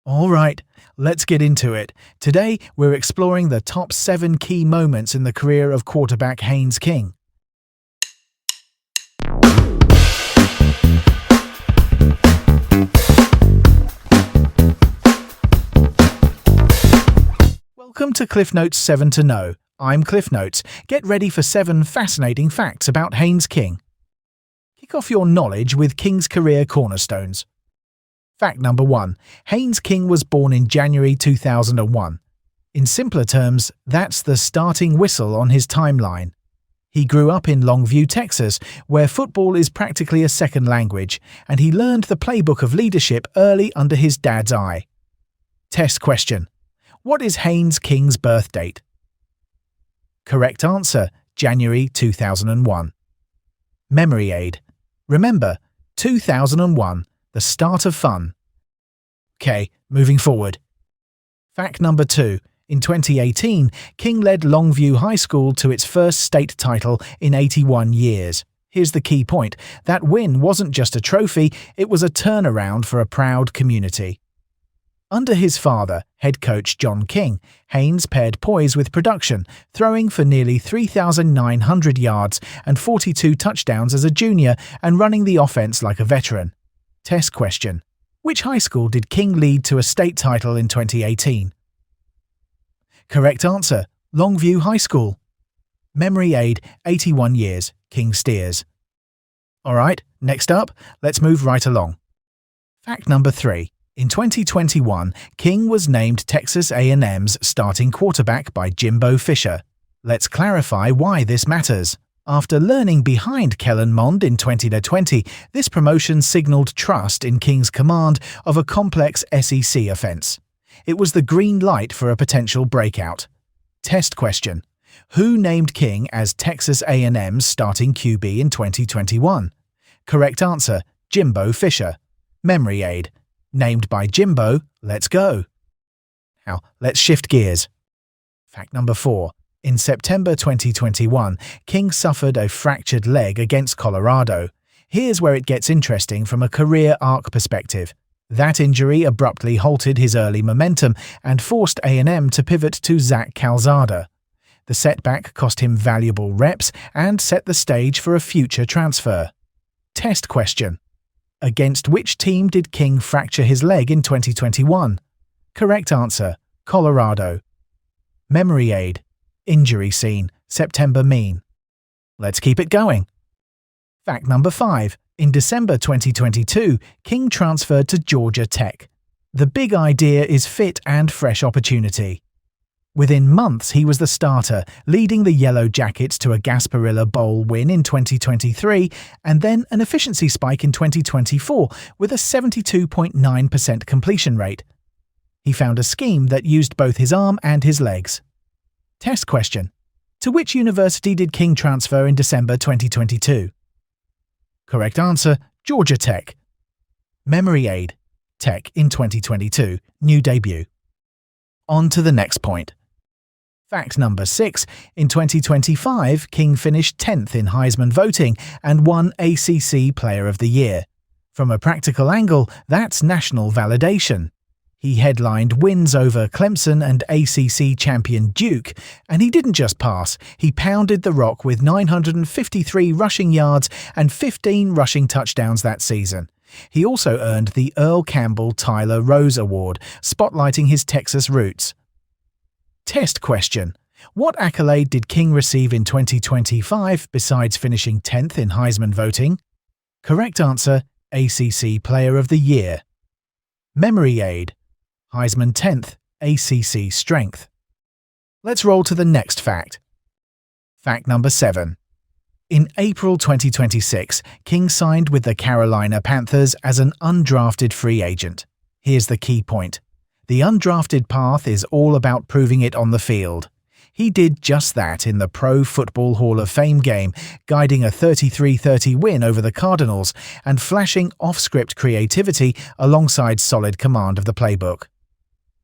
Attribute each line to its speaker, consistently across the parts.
Speaker 1: All right, let's get into it. Today, we're exploring the top 7 key moments in the career of quarterback Haynes King. Welcome to Cliff Notes 7 to Know. I'm Cliff Notes. Get ready for 7 fascinating facts about Haynes King. Kick off your knowledge with King's career cornerstones. Fact number 1. Haynes King was born in January 2001. In simpler terms, that's the starting whistle on his timeline. He grew up in Longview, Texas, where football is practically a second language, and he learned the playbook of leadership early under his dad's eye. Test question. What is Haynes King's birth date? Correct answer, January 2001. Memory aid. Remember, 2001. The start of fun. Okay, moving forward. Fact number 2. In 2018, King led Longview High School to its first state title in 81 years. Here's the key point. That win wasn't just a trophy, it was a turnaround for a proud community. Under his father, head coach John King, Haynes paired poise with production, throwing for nearly 3,900 yards and 42 touchdowns as a junior and running the offense like a veteran. Test question. Which high school did King lead to a state title in 2018? Correct answer, Longview High School. Memory aid, 81 years, King steers. Alright, next up, let's move right along. Fact number 3. In 2021, King was named Texas A&M's starting quarterback by Jimbo Fisher. Let's clarify why this matters. After learning behind Kellen Mond in 2020, this promotion signaled trust in King's command of a complex SEC offense. It was the green light for a potential breakout. Test question. Who named King as Texas A&M's starting QB in 2021? Correct answer, Jimbo Fisher. Memory aid. Named by Jimbo, let's go. Now, let's shift gears. Fact number 4. In September 2021, King suffered a fractured leg against Colorado. Here's where it gets interesting from a career arc perspective. That injury abruptly halted his early momentum and forced A&M to pivot to Zach Calzada. The setback cost him valuable reps and set the stage for a future transfer. Test question. Against which team did King fracture his leg in 2021? Correct answer, Colorado. Memory aid. Injury scene, September mean. Let's keep it going. Fact number 5. In December 2022, King transferred to Georgia Tech. The big idea is fit and fresh opportunity. Within months, he was the starter, leading the Yellow Jackets to a Gasparilla Bowl win in 2023 and then an efficiency spike in 2024 with a 72.9% completion rate. He found a scheme that used both his arm and his legs. Test question. To which university did King transfer in December 2022? Correct answer, Georgia Tech. Memory aid. Tech in 2022, new debut. On to the next point. Fact number 6. In 2025, King finished 10th in Heisman voting and won ACC Player of the Year. From a practical angle, that's national validation. He headlined wins over Clemson and ACC champion Duke, and he didn't just pass, he pounded the rock with 953 rushing yards and 15 rushing touchdowns that season. He also earned the Earl Campbell Tyler Rose Award, spotlighting his Texas roots. Test question. What accolade did King receive in 2025 besides finishing 10th in Heisman voting? Correct answer, ACC Player of the Year. Memory aid. Heisman 10th, ACC strength. Let's roll to the next fact. Fact number 7. In April 2026, King signed with the Carolina Panthers as an undrafted free agent. Here's the key point. The undrafted path is all about proving it on the field. He did just that in the Pro Football Hall of Fame game, guiding a 33-30 win over the Cardinals and flashing off-script creativity alongside solid command of the playbook.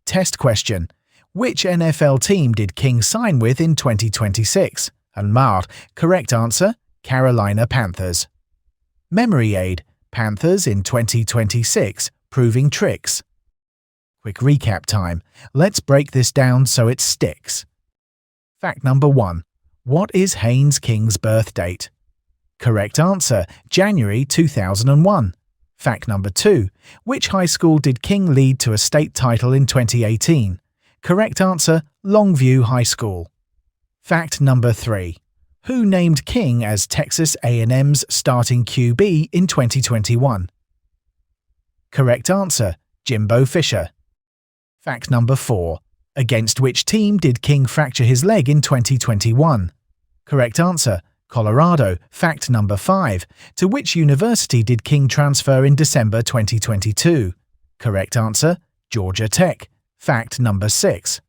Speaker 1: Test question. Which NFL team did King sign with in 2026? And Mart, correct answer, Carolina Panthers. Memory aid, Panthers in 2026, proving tricks. Quick recap time. Let's break this down so it sticks. Fact number 1. What is Haynes King's birth date? Correct answer, January 2001. Fact number 2. Which high school did King lead to a state title in 2018? Correct answer, Longview High School. Fact number 3. Who named King as Texas A&M's starting QB in 2021? Correct answer, Jimbo Fisher. Fact number 4. Against which team did King fracture his leg in 2021? Correct answer, Colorado. Fact number 5. To which university did King transfer in December 2022? Correct answer, Georgia Tech. Fact number 6.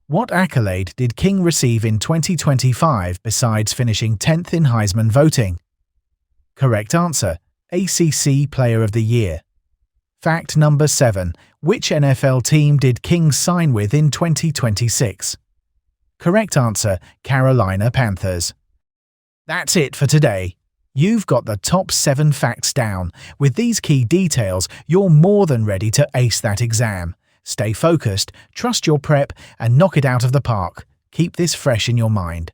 Speaker 1: What accolade did King receive in 2025 besides finishing 10th in Heisman voting? Correct answer, ACC Player of the Year. Fact number 7. Which NFL team did King sign with in 2026? Correct answer, Carolina Panthers. That's it for today. You've got the top 7 facts down. With these key details, you're more than ready to ace that exam. Stay focused, trust your prep, and knock it out of the park. Keep this fresh in your mind.